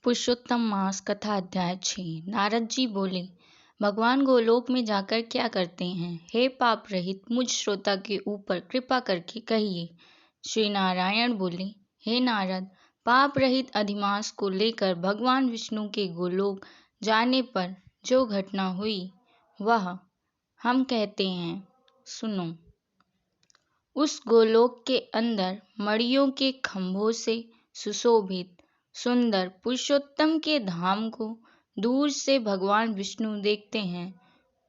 पुरुषोत्तम मास कथा अध्याय 6। नारद जी बोले, भगवान गोलोक में जाकर क्या करते हैं? हे पाप रहित मुझ श्रोता के ऊपर कृपा करके कहिए। श्री नारायण बोले, हे नारद, पाप रहित अधिमास को लेकर भगवान विष्णु के गोलोक जाने पर जो घटना हुई वह हम कहते हैं, सुनो। उस गोलोक के अंदर मणियों के खंभों से सुशोभित सुंदर पुरुषोत्तम के धाम को दूर से भगवान विष्णु देखते हैं।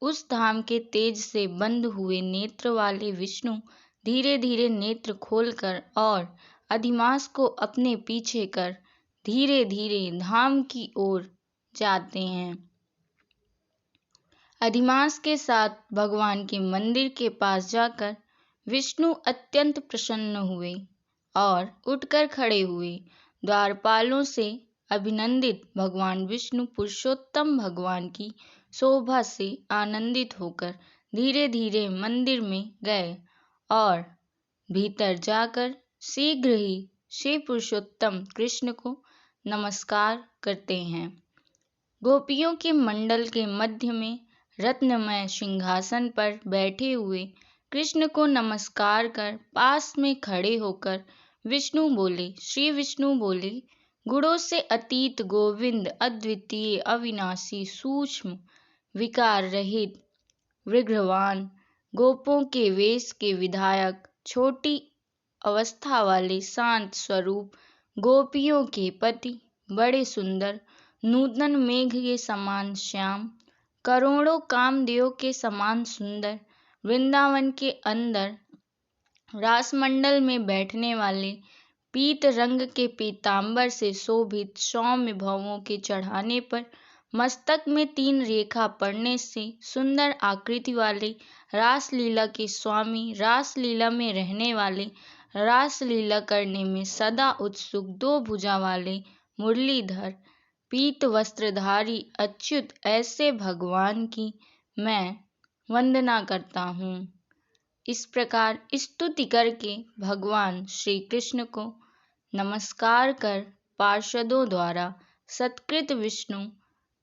उस धाम के तेज से बंद हुए नेत्र वाले विष्णु धीरे धीरे नेत्र खोलकर और अधिमास को अपने पीछे कर धीरे धीरे धाम की ओर जाते हैं। अधिमास के साथ भगवान के मंदिर के पास जाकर विष्णु अत्यंत प्रसन्न हुए और उठकर खड़े हुए। द्वारपालों से अभिनंदित भगवान विष्णु पुरुषोत्तम भगवान की शोभा से आनंदित होकर धीरे धीरे मंदिर में गए और भीतर जाकर शीघ्र ही श्री पुरुषोत्तम कृष्ण को नमस्कार करते हैं। गोपियों के मंडल के मध्य में रत्नमय सिंहासन पर बैठे हुए कृष्ण को नमस्कार कर पास में खड़े होकर विष्णु बोले, श्री विष्णु बोले, गुणों से अतीत गोविंद अद्वितीय अविनाशी सूक्ष्म विकार रहित विग्रहवान गोपों के वेश के विधायक छोटी अवस्था वाले शांत स्वरूप गोपियों के पति बड़े सुंदर नूतन मेघ के समान श्याम करोड़ों कामदेव के समान सुंदर वृंदावन के अंदर रासमंडल में बैठने वाले पीत रंग के पीतांबर से शोभित सौम्य भवों के चढ़ाने पर मस्तक में 3 रेखा पड़ने से सुंदर आकृति वाले रासलीला के स्वामी, रासलीला में रहने वाले, रासलीला करने में सदा उत्सुक 2 भुजा वाले मुरलीधर पीत वस्त्रधारी अच्युत ऐसे भगवान की मैं वंदना करता हूँ। इस प्रकार स्तुति करके भगवान श्री कृष्ण को नमस्कार कर पार्षदों द्वारा सत्कृत विष्णु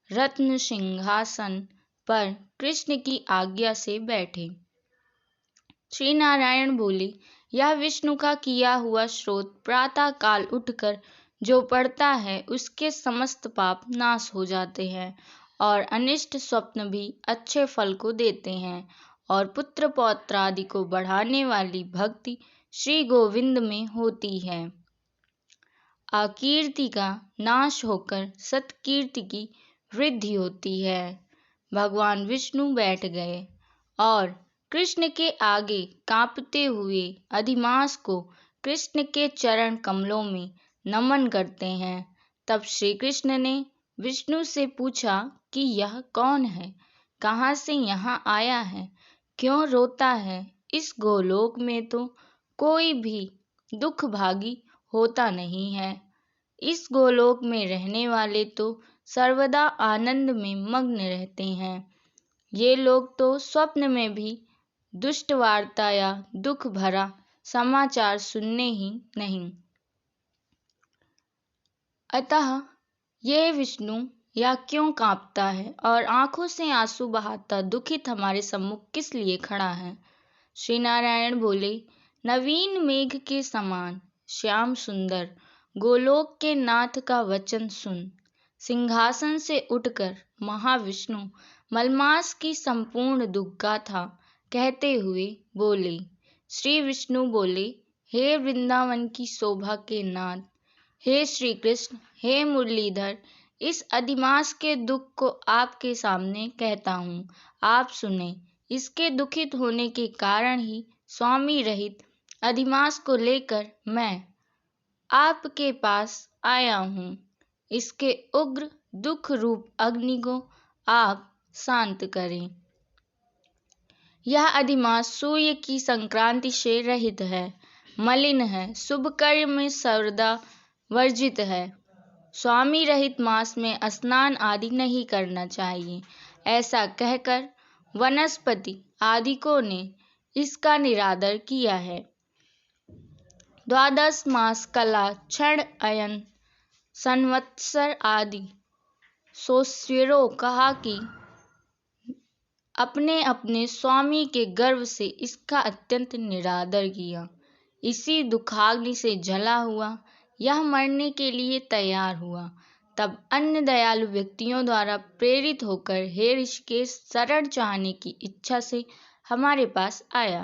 रत्न सिंहासन पर कृष्ण की आज्ञा से बैठे। श्री नारायण बोले, यह विष्णु का किया हुआ स्रोत प्रातः काल उठकर जो पढ़ता है उसके समस्त पाप नाश हो जाते हैं और अनिष्ट स्वप्न भी अच्छे फल को देते हैं और पुत्र पौत्र आदि को बढ़ाने वाली भक्ति श्री गोविंद में होती है। अकीर्ति का नाश होकर सत्कीर्ति की वृद्धि होती है। भगवान विष्णु बैठ गए और कृष्ण के आगे कांपते हुए अधिमास को कृष्ण के चरण कमलों में नमन करते हैं। तब श्री कृष्ण ने विष्णु से पूछा कि यह कौन है, कहाँ से यहाँ आया है, क्यों रोता है? इस गोलोक में तो कोई भी दुख भागी होता नहीं है। इस गोलोक में रहने वाले तो सर्वदा आनंद में मग्न रहते हैं। ये लोग तो स्वप्न में भी दुष्ट वार्ता या दुख भरा समाचार सुनने ही नहीं। अतः ये विष्णु या क्यों कांपता है और आंखों से आंसू बहाता दुखित हमारे सम्मुख किस लिए खड़ा है? श्री नारायण बोले, नवीन मेघ के समान श्याम सुंदर गोलोक के नाथ का वचन सुन। सिंहासन से उठकर महाविष्णु मलमास की संपूर्ण दुर्गाथा कहते हुए बोले। श्री विष्णु बोले, हे वृंदावन की शोभा के नाथ, हे श्री कृष्ण, हे मुरलीधर, इस अधिमास के दुख को आपके सामने कहता हूँ, आप सुने। इसके दुखित होने के कारण ही स्वामी रहित अधिमास को लेकर मैं आपके पास आया हूँ। इसके उग्र दुख रूप अग्नि को आप शांत करें। यह अधिमास सूर्य की संक्रांति से रहित है, मलिन है, शुभ कार्य में सर्वदा वर्जित है। स्वामी रहित मास में स्नान आदि नहीं करना चाहिए। ऐसा कहकर वनस्पति आदिकों ने इसका निरादर किया है। 12 मास कला क्षण अयन संवत्सर आदि सोस्वेरों कहा कि अपने अपने स्वामी के गर्व से इसका अत्यंत निरादर किया। इसी दुखाग्नि से जला हुआ यह मरने के लिए तैयार हुआ। तब अन्य दयालु व्यक्तियों द्वारा प्रेरित होकर हे ऋषिकेश शरण चाहने की इच्छा से हमारे पास आया।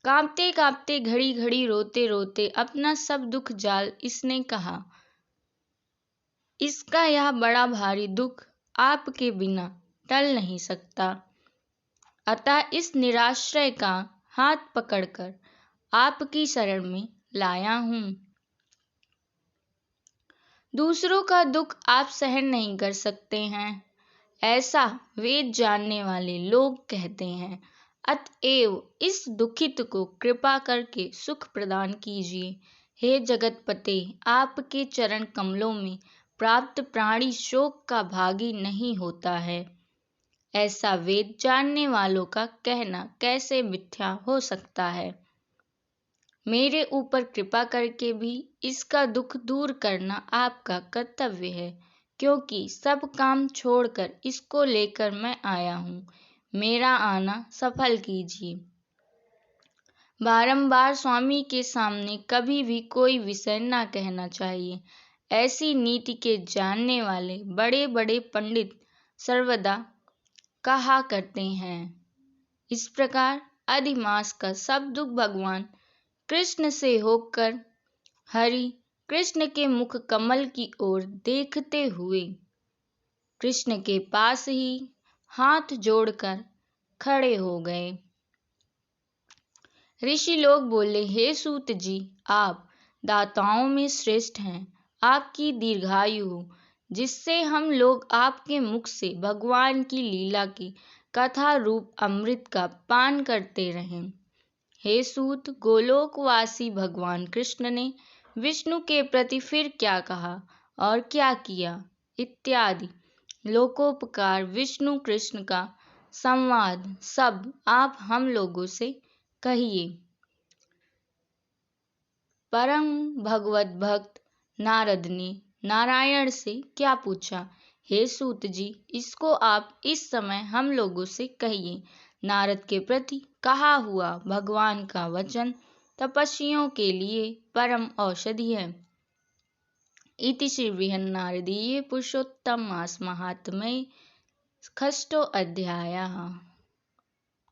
कांपते कांपते घड़ी घड़ी रोते रोते अपना सब दुख जाल इसने कहा, इसका यह बड़ा भारी दुख आपके बिना टल नहीं सकता। अतः इस निराश्रय का हाथ पकड़कर आपकी शरण में लाया हूँ। दूसरों का दुख आप सहन नहीं कर सकते हैं, ऐसा वेद जानने वाले लोग कहते हैं। अतएव इस दुखित को कृपा करके सुख प्रदान कीजिए। हे जगतपते, आपके चरण कमलों में प्राप्त प्राणी शोक का भागी नहीं होता है, ऐसा वेद जानने वालों का कहना कैसे मिथ्या हो सकता है। मेरे ऊपर कृपा करके भी इसका दुख दूर करना आपका कर्तव्य है, क्योंकि सब काम छोड़कर इसको लेकर मैं आया हूँ। मेरा आना सफल कीजिए। बारंबार स्वामी के सामने कभी भी कोई विषय न कहना चाहिए। ऐसी नीति के जानने वाले बड़े बड़े पंडित सर्वदा कहा करते हैं। इस प्रकार अधिमास का सब दुख भगवान कृष्ण से होकर हरि कृष्ण के मुख कमल की ओर देखते हुए कृष्ण के पास ही हाथ जोड़कर खड़े हो गए। ऋषि लोग बोले, हे सूत जी, आप दाताओं में श्रेष्ठ हैं। आपकी दीर्घायु हो, जिससे हम लोग आपके मुख से भगवान की लीला की कथा रूप अमृत का पान करते रहें। हे सूत, गोलोकवासी भगवान कृष्ण ने विष्णु के प्रति फिर क्या कहा और क्या किया इत्यादि लोकोपकार विष्णु कृष्ण का संवाद सब आप हम लोगों से कहिए। परम भगवत भक्त नारद ने नारायण से क्या पूछा? हे सूत जी, इसको आप इस समय हम लोगों से कहिए। नारद के प्रति कहा हुआ भगवान का वचन तपस्वियों के लिए परम औषधि है। इति श्री बृहन्नारदीय पुरुषोत्तम मास महात्म्ये षष्ठो अध्यायः।